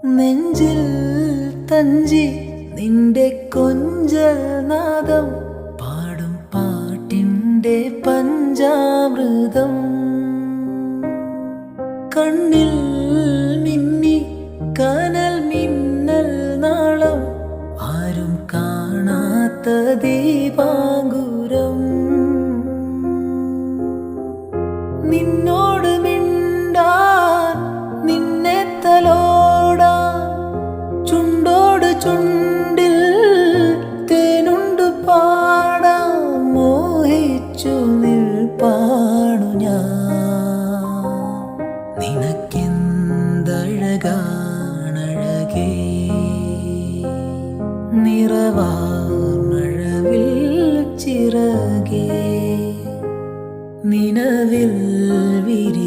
നെഞ്ചിൽ തഞ്ചി നിന്റെ കൊഞ്ചൽ നാദം പാടും പാട്ടിൻ്റെ പഞ്ചാമൃതം കണ്ണിൽ മിന്നി കനൽ മിന്നൽ നാളം ആരും കാണാത്ത ദീപാങ്കുരം നിന്നോട് മിണ്ടാൻ നിന്നെ തലോടാൻ ചുണ്ടോട് ചുണ്ടിൽ തേനുണ്ട് പാടാൻ മോഹിച്ചു നിൽപ്പാണു ഞാൻ നിനക്കെന്തഴകാണഴകേ നിറവാർമഴവിൽ ചിറകേ നിലവിൽ വിരി